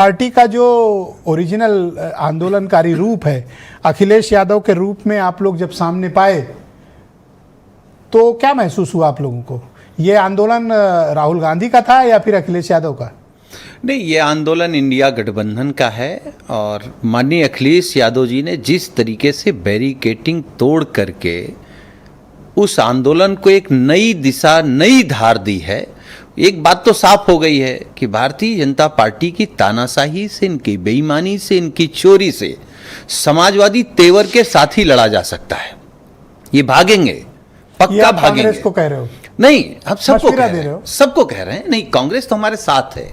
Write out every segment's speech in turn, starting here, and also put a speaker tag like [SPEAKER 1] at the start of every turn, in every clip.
[SPEAKER 1] Party का जो original आंदोलनकारी रूप है, अखिलेश यादव के रूप में आप लोग जब सामने पाए तो क्या महसूस हुआ आप लोगों को? ये आंदोलन राहुल गांधी का था या फिर अखिलेश यादव का?
[SPEAKER 2] नहीं, ये आंदोलन इंडिया गठबंधन का है और माननीय अखिलेश यादव जी ने जिस तरीके से बैरिकेटिंग तोड़ करके उस आंदोलन को एक नई दिशा, नई धार दी है। एक बात तो साफ हो गई है कि भारतीय जनता पार्टी की तानाशाही से, इनकी बेईमानी से, इनकी चोरी से समाजवादी तेवर के साथ ही लड़ा जा सकता है। ये भागेंगे, पक्का भागेंगे।
[SPEAKER 1] कांग्रेस को कह रहे हो?
[SPEAKER 2] नहीं, हम सबको कह रहे हैं, सबको कह रहे हैं। नहीं, कांग्रेस तो हमारे साथ है,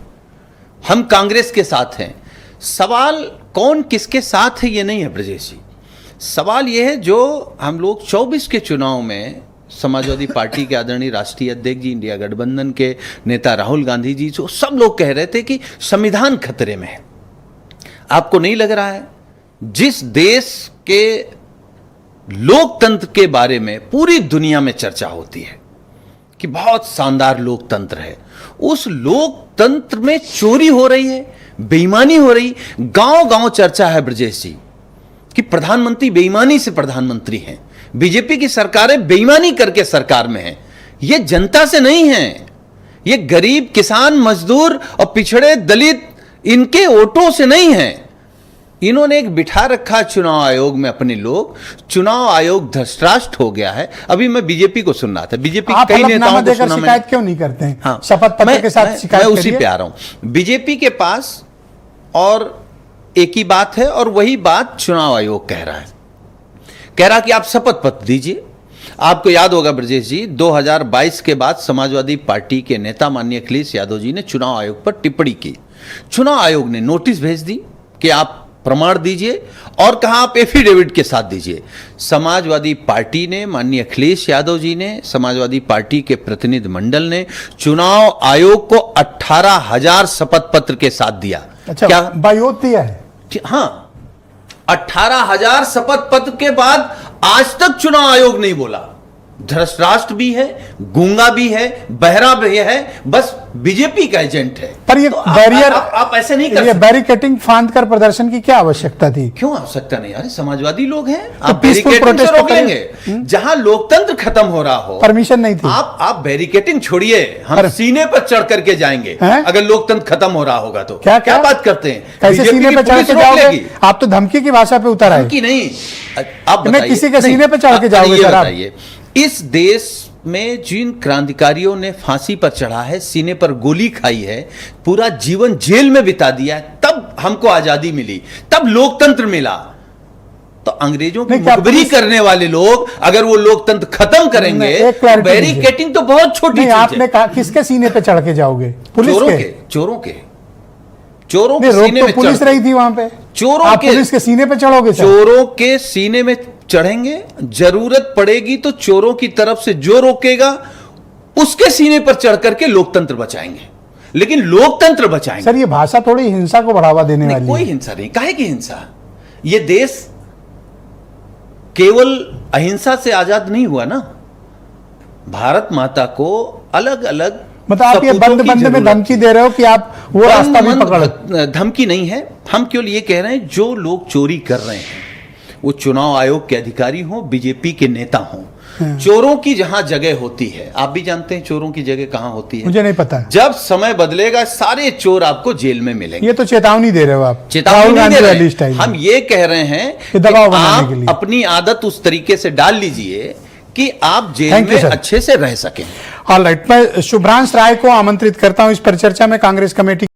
[SPEAKER 2] हम कांग्रेस के साथ हैं। सवाल कौन किसके साथ है ये नहीं है ब्रजेश जी। सवाल ये है जो हम लोग 24 के चुनाव में समाजवादी पार्टी के आदरणीय राष्ट्रीय अध्यक्ष जी, इंडिया गठबंधन के नेता राहुल गांधी जी, जो सब लोग कह रहे थे कि संविधान खतरे में है। आपको नहीं लग रहा है जिस देश के लोकतंत्र के बारे में पूरी दुनिया में चर्चा होती है कि बहुत शानदार लोकतंत्र है, उस लोकतंत्र में चोरी हो रही है, बेईमानी हो रही। गांव-गांव चर्चा है ब्रजेश जी कि प्रधानमंत्री बेईमानी से प्रधानमंत्री हैं, बीजेपी की सरकारें बेईमानी करके सरकार में हैं। ये जनता से नहीं है, ये गरीब, किसान, मजदूर और पिछड़े दलित, इनके वोटों से नहीं है। इन्होंने एक बिठा रखा चुनाव आयोग में अपने लोग। चुनाव आयोग धृतराष्ट्र हो गया है। अभी मैं बीजेपी को सुन रहा था, बीजेपी कई नेताओं को सुना।
[SPEAKER 1] शिकायत क्यों नहीं करते हैं?
[SPEAKER 2] हाँ,
[SPEAKER 1] शपथ पत्र के साथ शिकायत
[SPEAKER 2] मैं उसी पे आ रहा हूं। बीजेपी के पास और एक ही बात है और वही बात चुनाव आयोग कह रहा है। कह रहा कि आप शपथ पत्र दीजिए। आपको याद होगा ब्रजेश जी, 2022 के बाद समाजवादी पार्टी के नेता माननीय अखिलेश यादव जी ने चुनाव आयोग पर टिप्पणी की। चुनाव आयोग ने नोटिस भेज दी कि आप प्रमाण दीजिए और कहा आप एफिडेविट के साथ दीजिए। समाजवादी पार्टी ने, माननीय अखिलेश यादव जी ने, समाजवादी पार्टी के प्रतिनिधि मंडल ने चुनाव आयोग को 18,000 शपथ पत्र के साथ दिया।
[SPEAKER 1] अच्छा,
[SPEAKER 2] क्या
[SPEAKER 1] बायोत दिया है?
[SPEAKER 2] हाँ, 18,000 शपथ पत्र के बाद आज तक चुनाव आयोग नहीं बोला। धृतराष्ट्र भी है, गूंगा भी है, बहरा भी है, बस बीजेपी का एजेंट है।
[SPEAKER 1] पर ये
[SPEAKER 2] तो
[SPEAKER 1] बैरियर,
[SPEAKER 2] आप ऐसे नहीं कर
[SPEAKER 1] ये
[SPEAKER 2] सकते।
[SPEAKER 1] बैरिकेटिंग फांद कर प्रदर्शन की क्या आवश्यकता थी?
[SPEAKER 2] क्यों आवश्यकता नहीं? अरे समाजवादी लोग हैं,
[SPEAKER 1] तो
[SPEAKER 2] आप बैरिकेटिंग से रोक लेंगे।
[SPEAKER 1] जहां
[SPEAKER 2] लोकतंत्र खत्म हो रहा हो,
[SPEAKER 1] परमिशन नहीं थी।
[SPEAKER 2] आप बैरिकेटिंग छोड़िए, हम सीने पर चढ़ करके जाएंगे अगर लोकतंत्र खत्म हो रहा होगा तो। क्या बात करते हैं?
[SPEAKER 1] कैसे सीने पे चढ़ के जाओगे? आप तो धमकी की भाषा पे उतर आए।
[SPEAKER 2] धमकी नहीं, आप बताइए,
[SPEAKER 1] किसी के सीने पे चढ़ के जाओगे?
[SPEAKER 2] बताइए, इस देश में जिन क्रांतिकारियों ने फांसी पर चढ़ा है, सीने पर गोली खाई है, पूरा जीवन जेल में बिता दिया है, तब हमको आजादी मिली, तब लोकतंत्र मिला। तो अंग्रेजों की मुखबिरी करने वाले लोग अगर वो लोकतंत्र खत्म करेंगे तो बैरिकेटिंग तो बहुत छोटी चीज है।
[SPEAKER 1] आपने कहा किसके सीने पे चढ़ के जाओगे? पुलिस के?
[SPEAKER 2] चोरों के सीने में
[SPEAKER 1] पुलिस रही थी वहां पे। पुलिस के सीने पे चढ़ोगे?
[SPEAKER 2] चोरों के सीने में चढ़ेंगे। जरूरत पड़ेगी तो चोरों की तरफ से जो रोकेगा उसके सीने पर चढ़ करके लोकतंत्र बचाएंगे, लेकिन लोकतंत्र बचाएंगे।
[SPEAKER 1] सर, ये भाषा थोड़ी हिंसा को बढ़ावा देने वाली है।
[SPEAKER 2] कोई हिंसा नहीं। काहे की हिंसा? ये देश केवल अहिंसा से आजाद नहीं हुआ ना। भारत माता को अलग अलग,
[SPEAKER 1] मतलब आप ये बंद में धमकी दे रहे हो कि आप वो रास्ता भी पकड़?
[SPEAKER 2] धमकी नहीं है, हम केवल ये कह रहे हैं जो लोग चोरी कर रहे हैं वो चुनाव आयोग के अधिकारी हों, बीजेपी के नेता हों। चोरों की जहां जगह होती है, आप भी जानते हैं चोरों की जगह कहां होती है?
[SPEAKER 1] मुझे नहीं पता।
[SPEAKER 2] जब समय बदलेगा सारे चोर आपको जेल में मिलेंगे।
[SPEAKER 1] ये तो चेतावनी दे रहे हो आप।
[SPEAKER 2] चेतावनी नहीं दे रहे हैं, हम ये कह रहे हैं कि
[SPEAKER 1] दबाव
[SPEAKER 2] आप अपनी आदत उस तरीके से डाल लीजिए कि आप जेल में अच्छे से रह सकें।
[SPEAKER 1] ऑलराइट, मैं शुभ्रांश राय को आमंत्रित करता हूं इस परिचर्चा में। कांग्रेस कमेटी